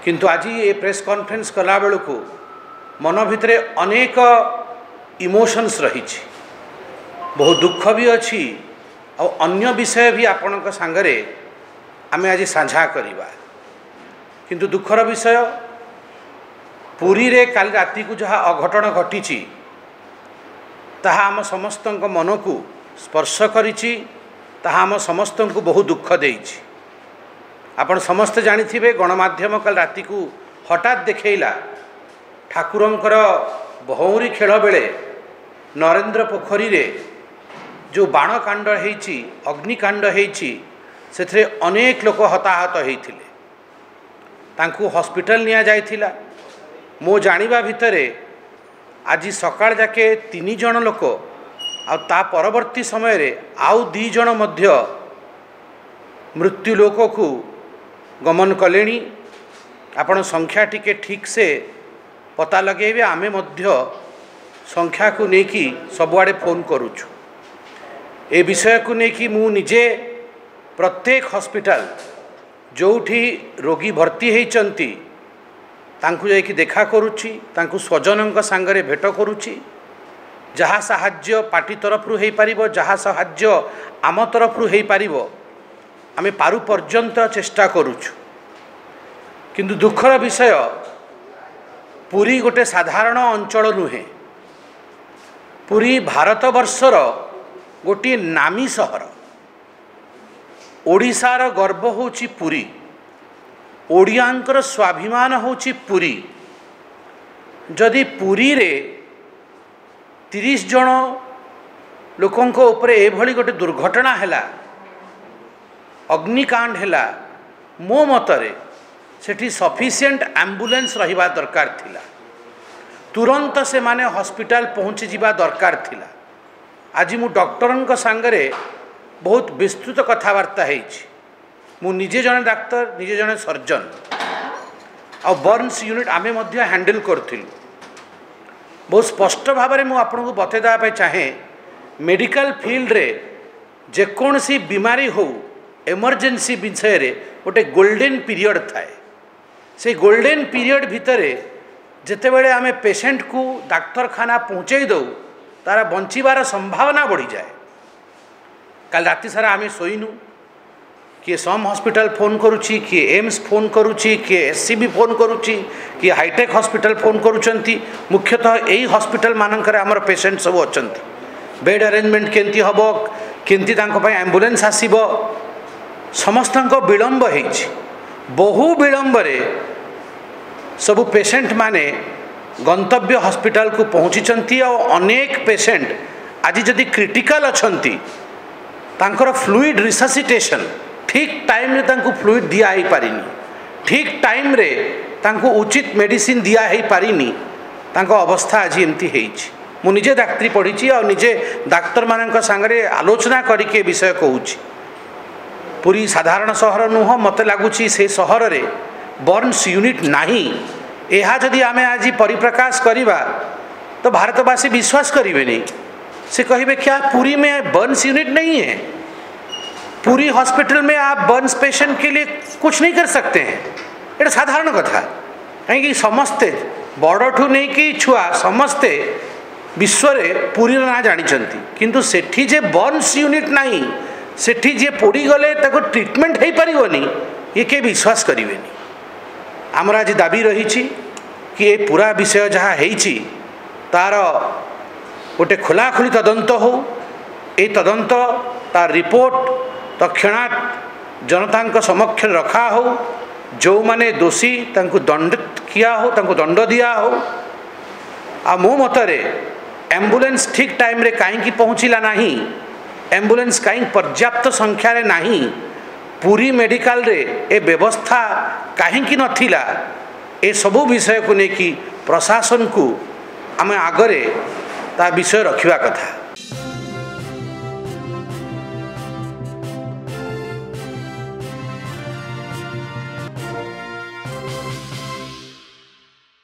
किंतु आज ये प्रेस कॉन्फ्रेंस कला बेलू को मन भितर अनेक इमोशंस रही, बहुत दुख भी अच्छी और अन्य विषय भी आपण सांगरे आमे आज साझा करिबा। किंतु दुखर विषय पुरी रे काल राति को जहाँ अघटन घटी ताहा आम समस्त मन को स्पर्श करिछि, ताहा आम समस्त को बहुत दुख देइछि। आपण समस्ते जानिथिबे गणमाध्यम काल राति को हठात देखैला ठाकुरंकर भौरी खेल बेले नरेंद्र पोखरी रे जो बाण कांड हेछि, अग्निकांड हेछि, सेथरे अनेक लोक हताहत होइथिले, तांकू हॉस्पिटल निया जाइथिला। मो जानिबा भितरे आज सकाळ जाके 3 जण लोक आ ता परवर्ती समय रे आउ 2 जण मध्य मृत्यु लोक को गमन कलेनी। आपण संख्या टिके ठीक से पता लगेबे, आमे मध्य संख्या को नेकी सबुआडे फोन करूछु। ए विषय को नेकी मु निजे प्रत्येक हॉस्पिटल जोठी रोगी भर्ती होइचंती तांकु जाइकी देखा करुछि, तांकु स्वजनक सांगरे भेट करुछि। जहाँ साहाज्य पार्टी तरफ रु हेइ पारिबो, जहाँ साहाज्य आम तरफ रु हेइ पारिबो, आमे पारु पर्यंत चेष्टा करुछु। किंतु दुखर विषय पुरी गोटे साधारण अंचल नुहे, पुरी भारत वर्षर गोटे नामी सहर। ओडिशार गर्व होची पुरी, ओडियांकर स्वाभिमान होची पुरी। जदि पुरी रे 30 जन लोकंक उपरे एभली गोटे दुर्घटना हैला, अग्निकांड हैला, मो मतरे सेठी सफिशिएंट एम्बुलेंस रहिबा दरकार थिला। तुरंत से माने हॉस्पिटल पहुँची जीवा दरकार थिला। आज मु डॉक्टरन सांगरे बहुत विस्तृत कथबार्ता हेछि। मु निजे जने डाक्तर, निजे जने सर्जन आ बर्न्स यूनिट आमे मध्य हैंडल करथिलु। बहुत स्पष्ट भाव में मुझे आपको बतईदा चाहे, मेडिकल फील्ड रे जेकोसी बीमारी हो इमरजेंसी विषय रे गोटे गोल्डन पीरियड थाए। से गोल्डन पीरियड भितर जितेबले आमे पेशेंट को डाक्तरखाना पहुँचे दौ तार बंचीबार संभावना बढ़ी जाए। काल राति सारा आमे सोईनु, किए सम हॉस्पिटल फोन करुच्ची, किए एम्स फोन करुच्ची, किए एससीबी फोन करुच्ची, किए हाईटेक हॉस्पिटल फोन करुचंती। मुख्यतः यही हॉस्पिटल मानकर आमर पेशेंट सब अच्छंती। बेड अरेंजमेंट केंती हबो, केंती तांको पय एम्बुलेंस आसीबो, समस्तंको विलंब हेछि। बहु विलंब रे सब पेशेंट माने गंतव्य हॉस्पिटल को पहुँचीचंती। और अनेक पेशेंट आज जदि क्रिटिकल अच्छंती, तांकर फ्लूइड रिससिटेशन ठीक टाइम रे तांको फ्लूइड दिया ही पारिनी, ठीक टाइम रे तांको उचित मेडिसिन दिया ही पारिनी, तांको अवस्था आज एमती हेछि। मु निजे डाक्तरी पढ़ी और निजे डाक्तर मानक सांगरे आलोचना करके विषय कहूछि। पूरी साधारण सहर नुह, मत लगुच से सहर रे बर्न्स यूनिट नाही। यह जदि आमे आज परिप्रकाश करिबा तो भारतवासी विश्वास करेंगे नहीं। से कहे क्या पुरी में बर्न्स यूनिट नहीं है? पूरी हॉस्पिटल में आप बर्न्स पेशेंट के लिए कुछ नहीं कर सकते हैं। ये साधारण कथा, कहीं समस्ते बड़ठू नहीं कि छुआ समस्ते विश्व रे पूरी ना जानी, किंतु सेठी जे बर्न्स यूनिट नहीं, सेठी जे पोड़ी गले ताको ट्रीटमेंट हो पारिबनी, ये के विश्वास करेंगे। आमर आज दाबी रही कि ये पूरा विषय जहाँ होइछि तार गोटे खोलाखोली तदंत हो। ये तदंत तार रिपोर्ट तक्षणात जनता समक्ष रखा हो। जो माने दोषी तांको दंडित किया हो, तांको दंड दिया हो। आ मो मतरे एम्बुलेंस ठीक टाइम रे कहीं पहुँचला नहीं, एम्बुलेंस कहीं पर्याप्त संख्या रे नहीं, पूरी मेडिकल रे ए व्यवस्था कहीं नथिला, ए सबू विषय को लेकिन प्रशासन को आम आगरे ता विषय रखिबा कथा।